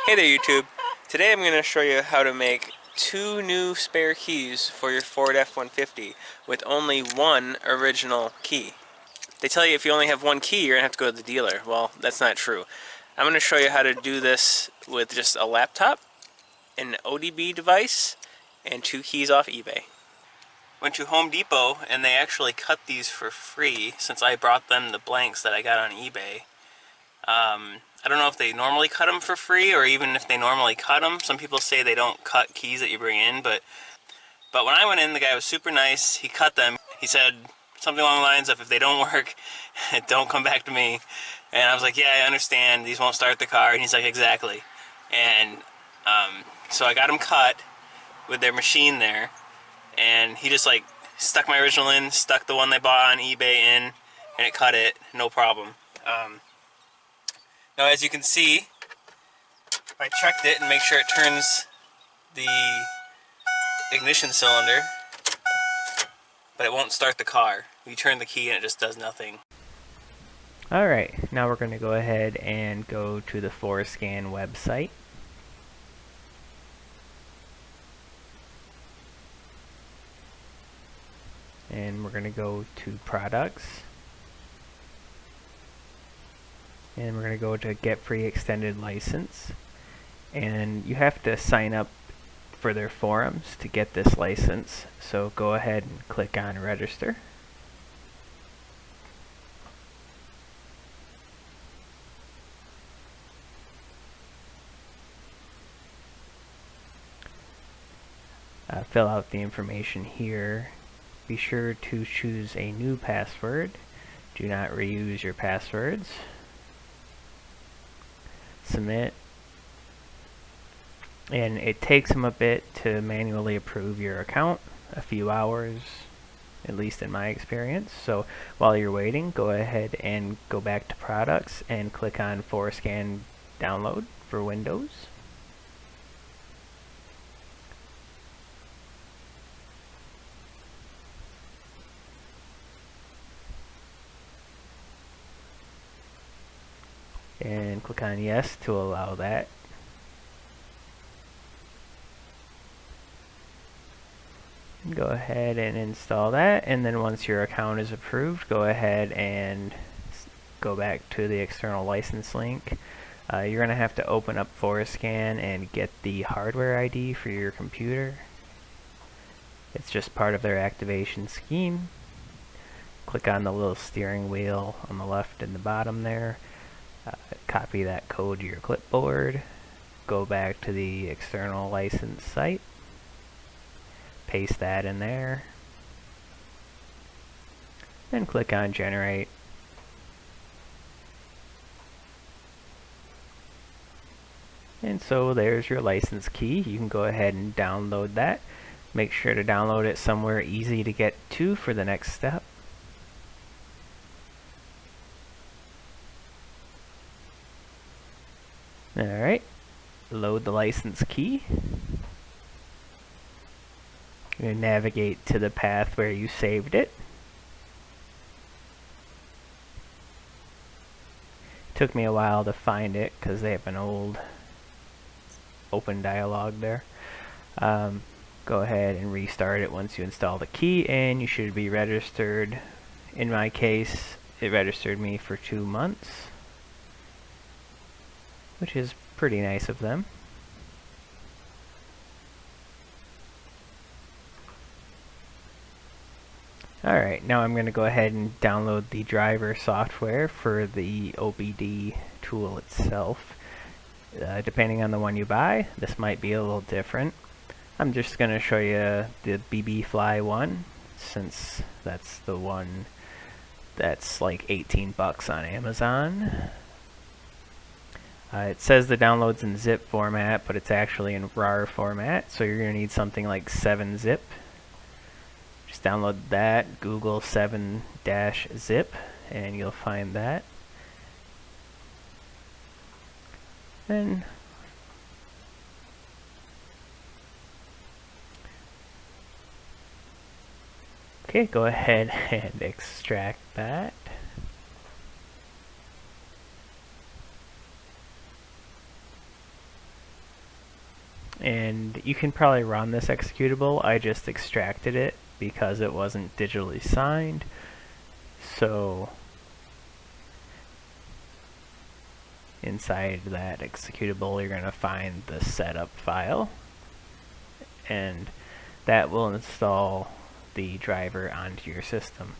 Hey there YouTube. Today I'm going to show you how to make 2 new spare keys for your Ford F-150 with only one original key. They tell you if you only have one key you're going to have to go to the dealer. Well, that's not true. I'm going to show you how to do this with just a laptop, an ODB device, and 2 keys off eBay. Went to Home Depot and they actually cut these for free since I brought them the blanks that I got on eBay. I don't know if they normally cut them for free or even if they normally cut them. Some people say they don't cut keys that you bring in, but when I went in, the guy was super nice. He cut them. He said something along the lines of, if they don't work, don't come back to me. And I was like, yeah, I understand. These won't start the car. And he's like, exactly. And so I got them cut with their machine there. And he just like stuck my original in, stuck the one they bought on eBay in, and it cut it, no problem. Now as you can see, I checked it and make sure it turns the ignition cylinder, but it won't start the car. You turn the key and it just does nothing. Alright, now we're going to go ahead and go to the forscan website. And we're going to go to products. And we're going to go to get free extended license. And you have to sign up for their forums to get this license. So go ahead and click on register. Fill out the information here. Be sure to choose a new password. Do not reuse your passwords. Submit. And it takes them a bit to manually approve your account, a few hours, at least in my experience. So while you're waiting, go ahead and go back to products and click on forscan download for Windows. And click on yes to allow that. Go ahead and install that, and then once your account is approved, go ahead and go back to the external license link. You're going to have to open up forscan and get the hardware ID for your computer. It's just part of their activation scheme. Click on the little steering wheel on the left and the bottom there. Copy that code to your clipboard. Go back to the external license site. Paste that in there. Then click on generate. And so there's your license key. You can go ahead and download that. Make sure to download it somewhere easy to get to for the next step. Alright, load the license key. You're going to navigate to the path where you saved it. Took me a while to find it because they have an old open dialog there. Go ahead and restart it once you install the key and you should be registered. In my case, it registered me for 2 months, which is pretty nice of them. Alright, now I'm going to go ahead and download the driver software for the OBD tool itself. Depending on the one you buy, this might be a little different. I'm just going to show you the BB Fly one, since that's the one that's like 18 bucks on Amazon. It says the download's in zip format, but it's actually in RAR format, so you're going to need something like 7-zip. Just download that, Google 7-zip, and you'll find that. Then okay, go ahead and extract that. And you can probably run this executable. I just extracted it because it wasn't digitally signed. So inside that executable, you're going to find the setup file, and that will install the driver onto your system.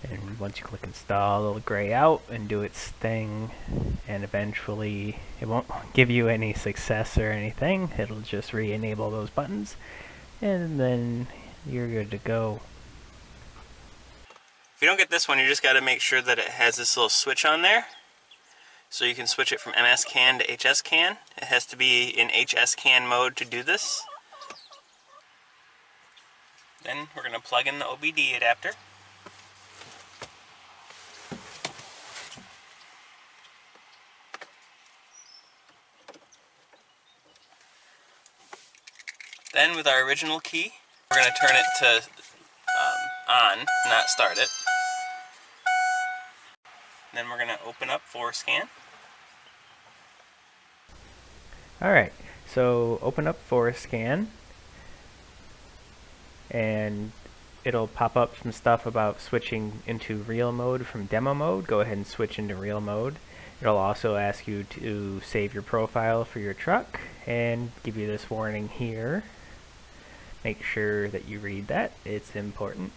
And once you click install, it'll gray out and do its thing, and eventually it won't give you any success or anything. It'll just re-enable those buttons, and then you're good to go. If you don't get this one, you just got to make sure that it has this little switch on there. So you can switch it from MS-CAN to HS-CAN. It has to be in HS-CAN mode to do this. Then we're going to plug in the OBD adapter. Then with our original key, we're going to turn it to on, not start it. Then we're going to open up forscan. Alright, so open up forscan, and it'll pop up some stuff about switching into real mode from demo mode. Go ahead and switch into real mode. It'll also ask you to save your profile for your truck and give you this warning here. Make sure that you read that, it's important.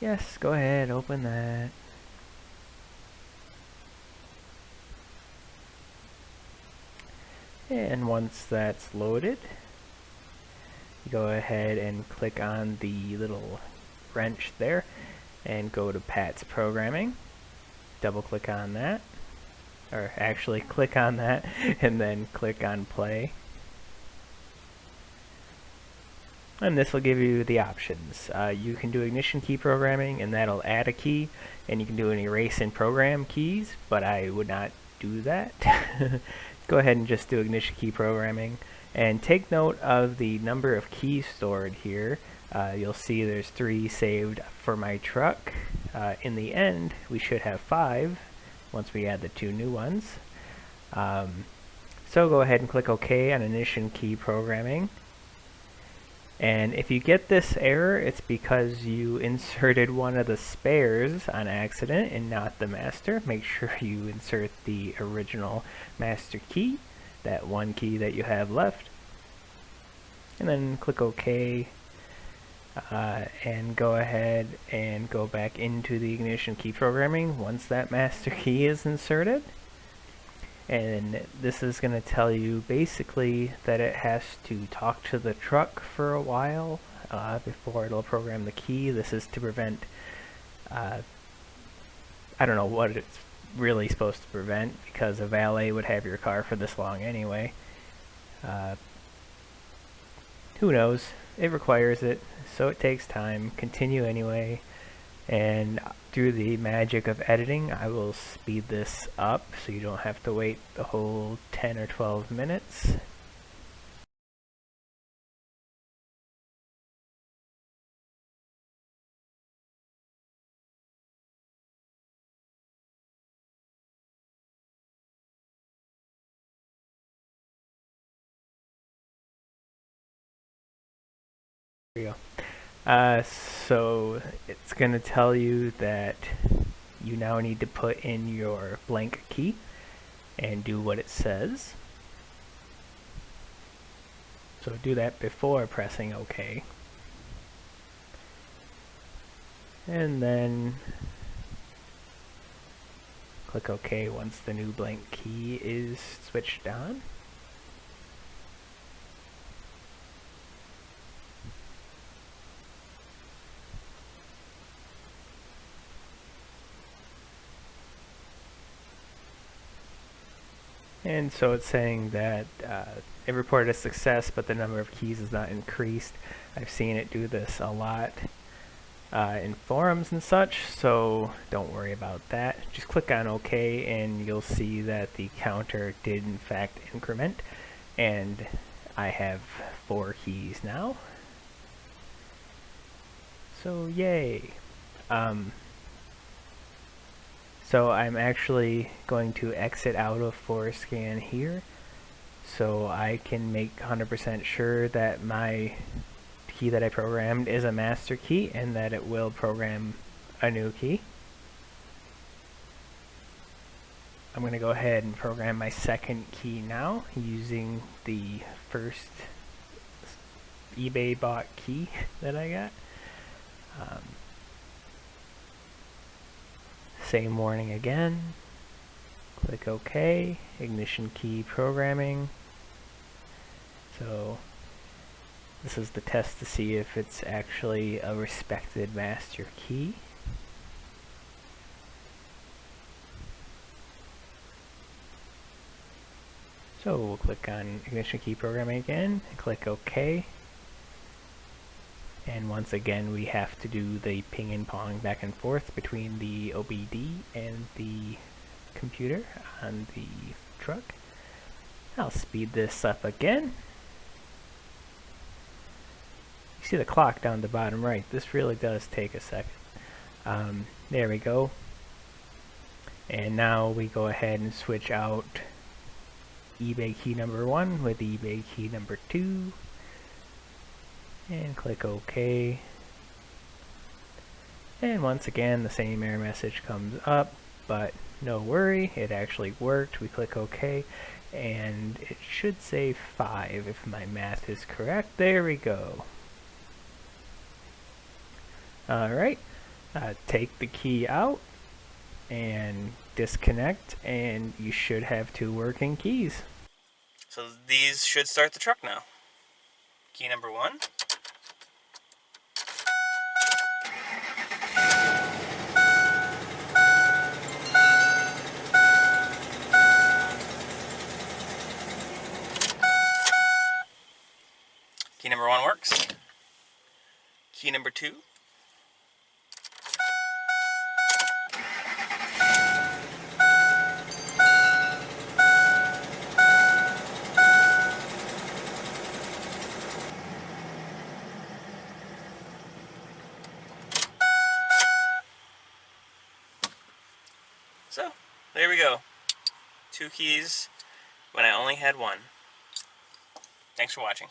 Yes, go ahead, open that. And once that's loaded, you go ahead and click on the little wrench there and go to Pat's programming. Double click on that, or actually click on that and then click on play. And this will give you the options. You can do ignition key programming, and that'll add a key, and you can do an erase and program keys, but I would not do that. Go ahead and just do ignition key programming, and take note of the number of keys stored here. You'll see there's 3 saved for my truck. In the end, we should have 5 once we add the 2 new ones. So go ahead and click OK on ignition key programming. And if you get this error, it's because you inserted one of the spares on accident and not the master. Make sure you insert the original master key, that one key that you have left. And then click OK, and go ahead and go back into the ignition key programming once that master key is inserted. And this is going to tell you basically that it has to talk to the truck for a while before it'll program the key. This is to prevent, I don't know what it's really supposed to prevent, because a valet would have your car for this long anyway. Who knows? It requires it, so it takes time. Continue anyway. And through the magic of editing, I will speed this up so you don't have to wait the whole 10 or 12 minutes. There you go. So it's going to tell you that you now need to put in your blank key and do what it says. So do that before pressing OK. And then click OK once the new blank key is switched on. And so it's saying that it reported a success, but the number of keys is not increased. I've seen it do this a lot. in forums and such, so don't worry about that. Just click on OK and you'll see that the counter did in fact increment, and I have 4 keys now. So yay! So I'm actually going to exit out of forscan here, so I can make 100% sure that my key that I programmed is a master key and that it will program a new key. I'm going to go ahead and program my second key now using the first eBay bought key that I got. Same warning again. Click OK. Ignition key programming. So this is the test to see if it's actually a respected master key. So we'll click on ignition key programming again and click OK. And once again we have to do the ping and pong back and forth between the OBD and the computer on the truck. I'll speed this up again. You see the clock down the bottom right. This really does take a second. There we go. And now we go ahead and switch out eBay key number 1 with eBay key number 2. And click OK. And once again the same error message comes up, but no worry, it actually worked. We click OK, and it should say 5 if my math is correct. There we go. Alright, take the key out and disconnect, and you should have 2 working keys. So these should start the truck now. Key number 1. Key number 1 works. Key number 2. So, there we go. 2 keys when I only had 1. Thanks for watching.